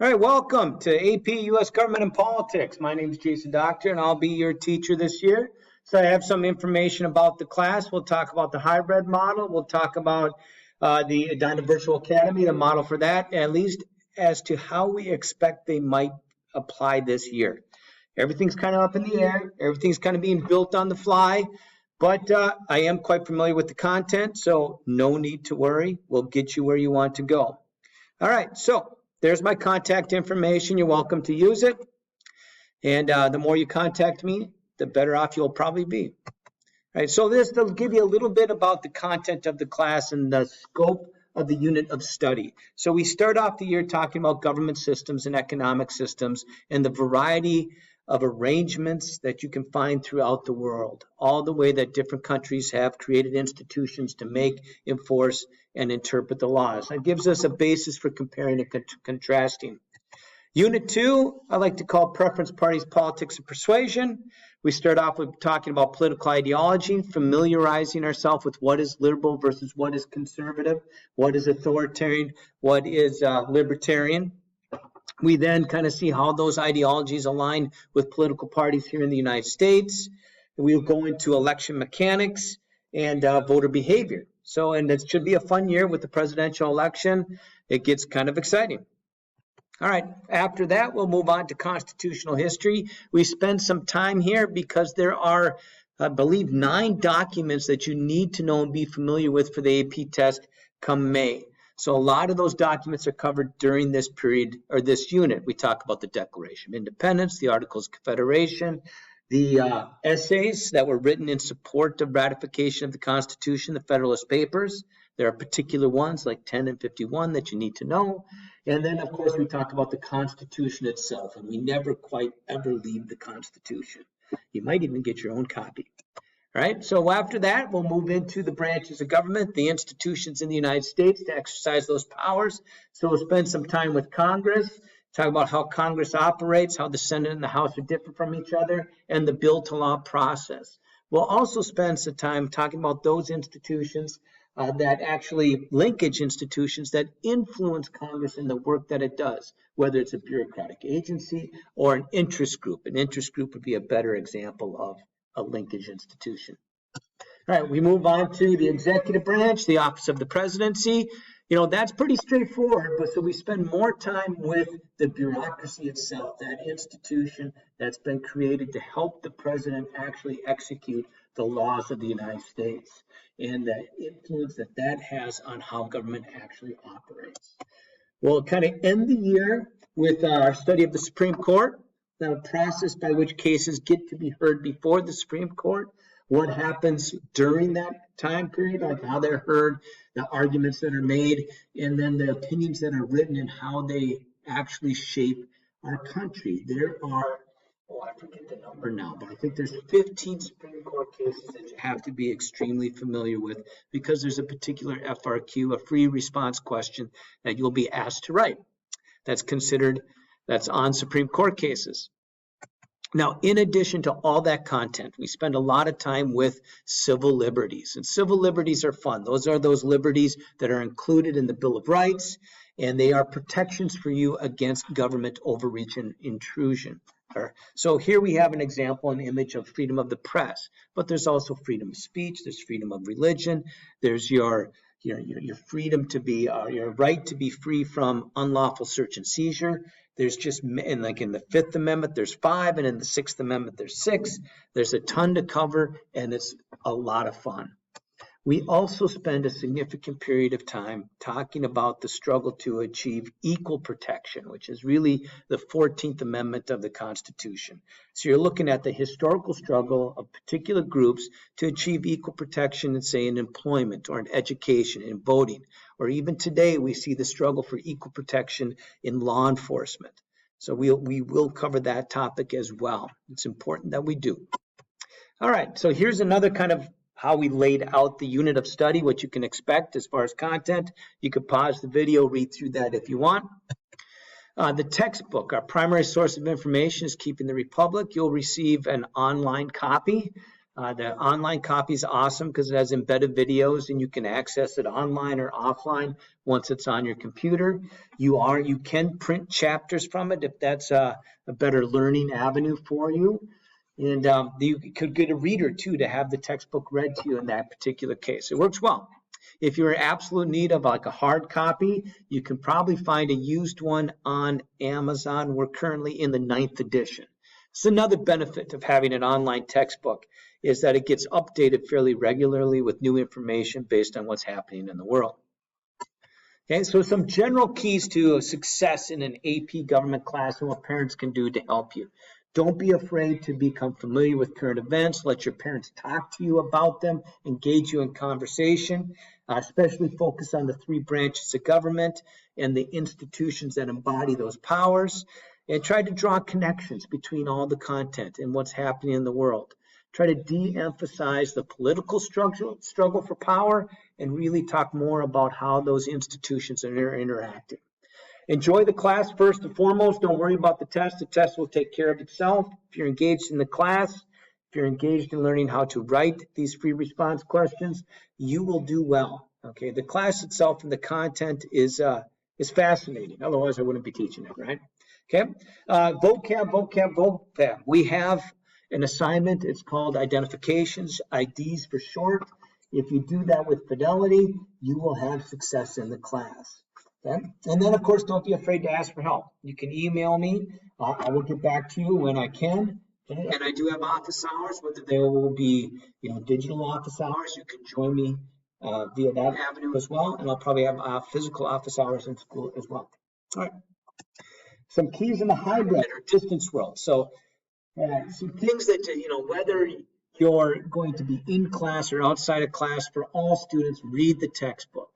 All right, welcome to AP U.S. Government and Politics. My name is Jason Doctor, and I'll be your teacher this year. So I have some information about the class. We'll talk about the hybrid model. We'll talk about the Edina Virtual Academy, the model for that, at least as to how we expect they might apply this year. Everything's kind of up in the air. Everything's kind of being built on the fly. But I am quite familiar with the content, so no need to worry. We'll get you where you want to go. All right, so there's my contact information. You're welcome to use it. And the more you contact me, the better off you'll probably be. All right, so this will give you a little bit about the content of the class and the scope of the unit of study. So we start off the year talking about government systems and economic systems and the variety of arrangements that you can find throughout the world, all the way that different countries have created institutions to make, enforce, and interpret the laws. That gives us a basis for comparing and contrasting. Unit 2, I like to call Preference Parties, Politics, and Persuasion. We start off with talking about political ideology, familiarizing ourselves with what is liberal versus what is conservative, what is authoritarian, what is libertarian. We then kind of see how those ideologies align with political parties here in the United States. We'll go into election mechanics and voter behavior. So, and it should be a fun year with the presidential election. It gets kind of exciting. All right, after that, we'll move on to constitutional history. We spend some time here because there are, I believe, 9 documents that you need to know and be familiar with for the AP test come May. So a lot of those documents are covered during this period or this unit. We talk about the Declaration of Independence, the Articles of Confederation, the essays that were written in support of ratification of the Constitution, the Federalist Papers. There are particular ones like 10 and 51 that you need to know. And then, of course, we talk about the Constitution itself, and we never quite ever leave the Constitution. You might even get your own copy. All right, so after that, we'll move into the branches of government, the institutions in the United States to exercise those powers. So we'll spend some time with Congress, talk about how Congress operates, how the Senate and the House are different from each other, and the bill to law process. We'll also spend some time talking about those institutions that actually linkage institutions that influence Congress in the work that it does, whether it's a bureaucratic agency or an interest group. An interest group would be a better example of a linkage institution. All right, we move on to the executive branch, the office of the presidency. You know, that's pretty straightforward, but so we spend more time with the bureaucracy itself, that institution that's been created to help the president actually execute the laws of the United States and the influence that that has on how government actually operates. We'll kind of end the year with our study of the Supreme Court, the process by which cases get to be heard before the Supreme Court, what happens during that time period, like how they're heard, the arguments that are made, and then the opinions that are written and how they actually shape our country. There are, I forget the number now, but I think there's 15 Supreme Court cases that you have to be extremely familiar with because there's a particular FRQ, a free response question that you'll be asked to write. That's on Supreme Court cases. Now, in addition to all that content, we spend a lot of time with civil liberties. And civil liberties are fun. Those are those liberties that are included in the Bill of Rights, and they are protections for you against government overreach and intrusion. So here we have an example, an image of freedom of the press, but there's also freedom of speech, there's freedom of religion, there's your freedom to be, your right to be free from unlawful search and seizure. There's just, and like in the 5th Amendment, there's 5, and in the 6th Amendment, there's 6. There's a ton to cover, and it's a lot of fun. We also spend a significant period of time talking about the struggle to achieve equal protection, which is really the 14th Amendment of the Constitution. So you're looking at the historical struggle of particular groups to achieve equal protection, say, in employment or in education, in voting, or even today we see the struggle for equal protection in law enforcement. So we will cover that topic as well. It's important that we do. All right, so here's another kind of how we laid out the unit of study, what you can expect as far as content. You could pause the video, read through that if you want. The textbook, our primary source of information is Keeping the Republic. You'll receive an online copy The online copy is awesome because it has embedded videos and you can access it online or offline once it's on your computer. You can print chapters from it if that's a better learning avenue for you. And you could get a reader too to have the textbook read to you in that particular case. It works well. If you're in absolute need of like a hard copy, you can probably find a used one on Amazon. We're currently in the 9th edition. It's another benefit of having an online textbook is that it gets updated fairly regularly with new information based on what's happening in the world. Okay, so some general keys to success in an AP government class and what parents can do to help you. Don't be afraid to become familiar with current events. Let your parents talk to you about them, engage you in conversation, especially focus on the 3 branches of government and the institutions that embody those powers, and try to draw connections between all the content and what's happening in the world. Try to de-emphasize the political struggle for power and really talk more about how those institutions are interacting. Enjoy the class first and foremost. Don't worry about the test. The test will take care of itself. If you're engaged in the class, if you're engaged in learning how to write these free response questions, you will do well. Okay, the class itself and the content is fascinating. Otherwise, I wouldn't be teaching it, right? Okay, vocab. We have an assignment. It's called identifications, IDs for short. If you do that with fidelity, you will have success in the class. Okay? And then, of course, don't be afraid to ask for help. You can email me. I will get back to you when I can. Okay? And I do have office hours, whether they will be, digital office hours. You can join me via that avenue as well. And I'll probably have physical office hours in school as well. All right. Some keys in the hybrid or distance world. So some things that, whether you're going to be in class or outside of class, for all students, read the textbook.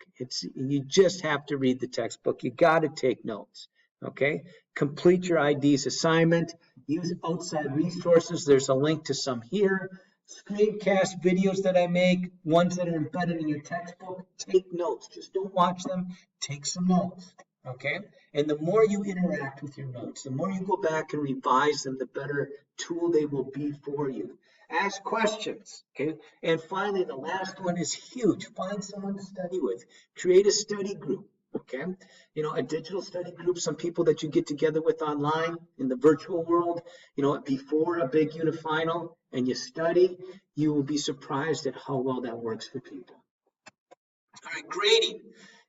You just have to read the textbook. You got to take notes, okay? Complete your IDs assignment. Use outside resources. There's a link to some here. Screencast videos that I make, ones that are embedded in your textbook. Take notes. Just don't watch them. Take some notes, okay? And the more you interact with your notes, the more you go back and revise them, the better tool they will be for you. Ask questions, okay? And finally, the last one is huge. Find someone to study with. Create a study group, okay? A digital study group, some people that you get together with online in the virtual world, before a big unit final and you study, you will be surprised at how well that works for people. All right, grading.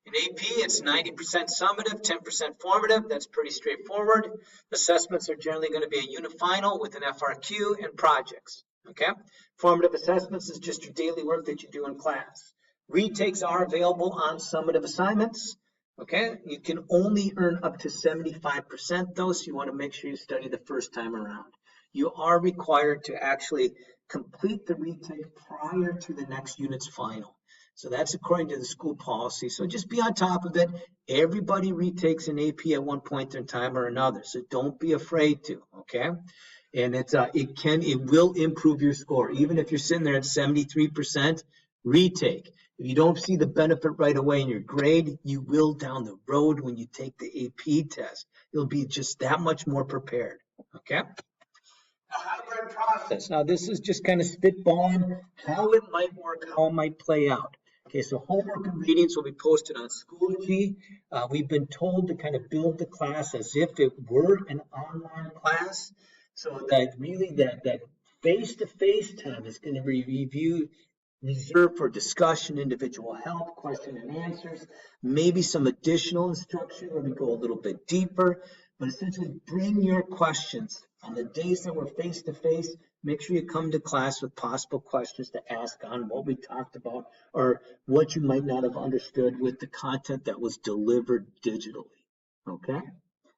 In AP, it's 90% summative, 10% formative. That's pretty straightforward. Assessments are generally going to be a unit final with an FRQ and projects. Okay, formative assessments is just your daily work that you do in class. Retakes are available on summative assignments. Okay, you can only earn up to 75% though, so you want to make sure you study the first time around. You are required to actually complete the retake prior to the next unit's final. So that's according to the school policy. So just be on top of it. Everybody retakes an AP at one point in time or another. So don't be afraid to, okay? And it will improve your score. Even if you're sitting there at 73%, retake. If you don't see the benefit right away in your grade, you will down the road when you take the AP test. You'll be just that much more prepared, okay? The hybrid process. Now, this is just kind of spitballing how it might work, how it might play out. Okay, so homework and readings will be posted on Schoology. We've been told to kind of build the class as if it were an online class, so that really that face-to-face time is going to be reserved for discussion, individual help, question and answers, maybe some additional instruction where we go a little bit deeper, but essentially bring your questions. On the days that we're face-to-face, make sure you come to class with possible questions to ask on what we talked about or what you might not have understood with the content that was delivered digitally, okay?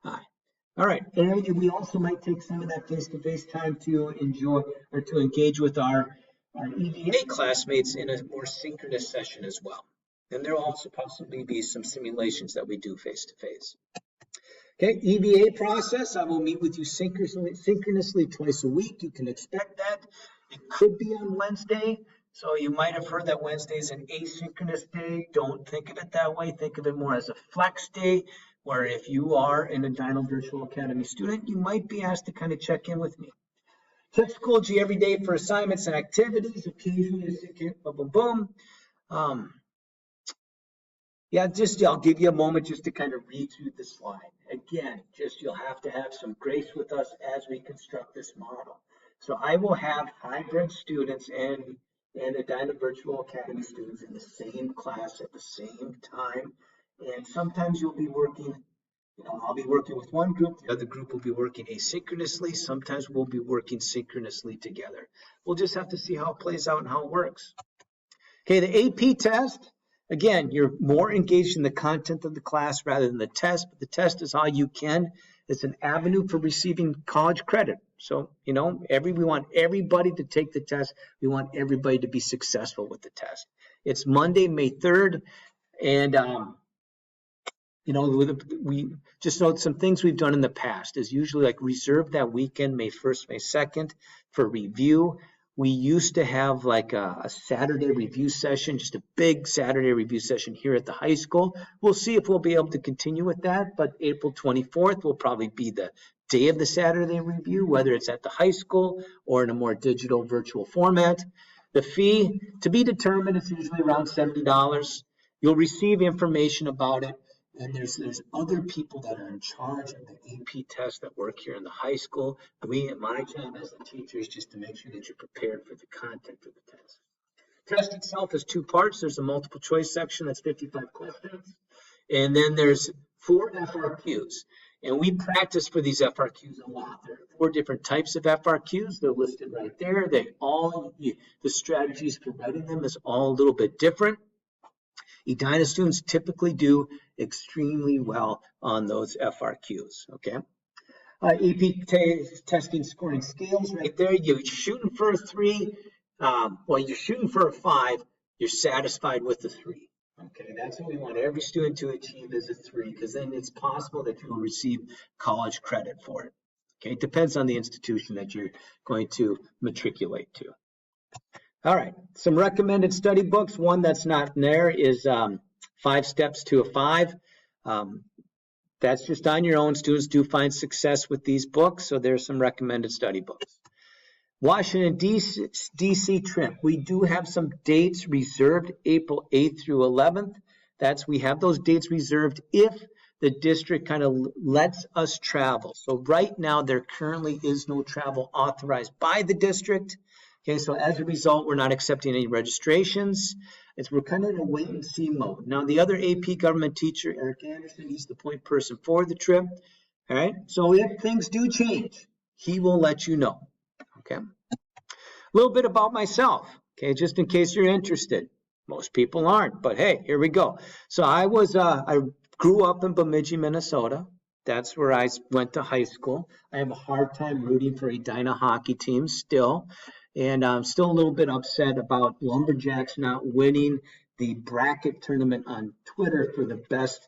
All right, and we also might take some of that face-to-face time to enjoy or to engage with our EVA classmates in a more synchronous session as well. And there will also possibly be some simulations that we do face-to-face. Okay, EVA process, I will meet with you synchronously twice a week. You can expect that. It could be on Wednesday. So you might have heard that Wednesday is an asynchronous day. Don't think of it that way. Think of it more as a flex day, where if you are an Edina Virtual Academy student, you might be asked to kind of check in with me. Check Schoology every day for assignments and activities. Occasionally, boom, boom, boom. Yeah, I'll give you a moment just to kind of read through the slide. Again, you'll have to have some grace with us as we construct this model. So I will have hybrid students and Edina Virtual Academy students in the same class at the same time. And sometimes you'll be working, I'll be working with one group, the other group will be working asynchronously. Sometimes we'll be working synchronously together. We'll just have to see how it plays out and how it works. Okay, the AP test. Again, you're more engaged in the content of the class rather than the test, but the test is all you can. It's an avenue for receiving college credit. So, we want everybody to take the test. We want everybody to be successful with the test. It's Monday, May 3rd, and we just note some things we've done in the past is usually like reserve that weekend, May 1st, May 2nd, for review. We used to have like a Saturday review session, just a big Saturday review session here at the high school. We'll see if we'll be able to continue with that, but April 24th will probably be the day of the Saturday review, whether it's at the high school or in a more digital virtual format. The fee to be determined is usually around $70. You'll receive information about it. And there's other people that are in charge of the AP test that work here in the high school. My job as a teacher is just to make sure that you're prepared for the content of the test. Test itself is 2 parts. There's a multiple choice section that's 55 questions. And then there's 4 FRQs. And we practice for these FRQs a lot. There are 4 different types of FRQs. They're listed right there. The strategies for writing them is all a little bit different. Edina students typically do extremely well on those FRQs, okay? AP testing scoring scales right there. You're shooting for a 3. You're shooting for a 5. You're satisfied with the 3. Okay, that's what we want every student to achieve is a 3, because then it's possible that you will receive college credit for it. Okay, it depends on the institution that you're going to matriculate to. All right, some recommended study books. One that's not there is 5 Steps to a 5. That's just on your own. Students do find success with these books, so there's some recommended study books. Washington, D.C. trip. We do have some dates reserved, April 8th through 11th. We have those dates reserved if the district kind of lets us travel. So right now, there currently is no travel authorized by the district. Okay, so as a result, we're not accepting any registrations. We're kind of in a wait and see mode. Now, the other AP government teacher, Eric Anderson, he's the point person for the trip. All right, so if things do change, he will let you know. Okay, a little bit about myself. Okay, just in case you're interested. Most people aren't, but hey, here we go. So I grew up in Bemidji, Minnesota. That's where I went to high school. I have a hard time rooting for Edina hockey team still. And I'm still a little bit upset about Lumberjacks not winning the bracket tournament on Twitter for the best,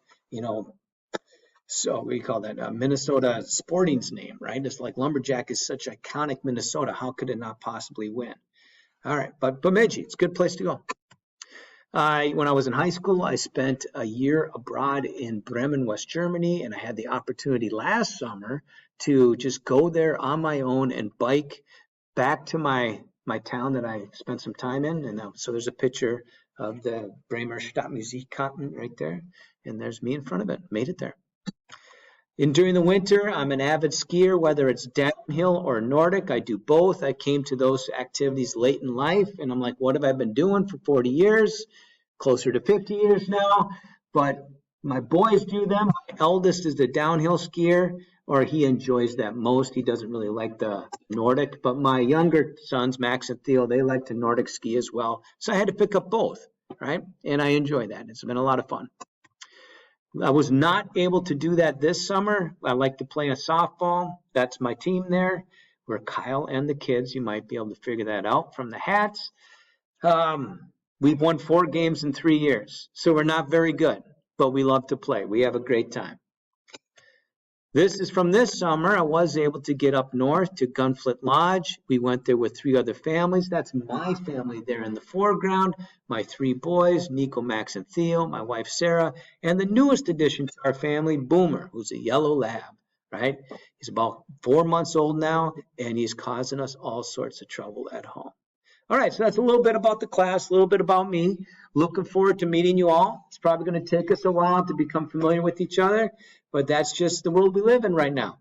so what do you call that? Minnesota Sporting's name, right? It's like Lumberjack is such iconic Minnesota. How could it not possibly win? All right, but Bemidji, it's a good place to go. When I was in high school, I spent a year abroad in Bremen, West Germany, and I had the opportunity last summer to just go there on my own and bike back to my town that I spent some time in. And so there's a picture of the Bremer Stadtmusikkanten right there. And there's me in front of it. Made it there. And during the winter, I'm an avid skier, whether it's downhill or Nordic. I do both. I came to those activities late in life. And I'm like, what have I been doing for 40 years? Closer to 50 years now. But my boys do them. My eldest is the downhill skier, or he enjoys that most. He doesn't really like the Nordic, but my younger sons, Max and Theo, they like to Nordic ski as well. So I had to pick up both, right? And I enjoy that. It's been a lot of fun. I was not able to do that this summer. I like to play a softball. That's my team there. We're Kyle and the kids. You might be able to figure that out from the hats. We've won 4 games in 3 years, so we're not very good, but we love to play. We have a great time. This is from this summer. I was able to get up north to Gunflint Lodge. We went there with 3 other families. That's my family there in the foreground. My 3 boys, Nico, Max, and Theo, my wife, Sarah, and the newest addition to our family, Boomer, who's a yellow lab right? He's about 4 months old now, and he's causing us all sorts of trouble at home. All right, so that's a little bit about the class, a little bit about me. Looking forward to meeting you all. It's probably going to take us a while to become familiar with each other, but that's just the world we live in right now.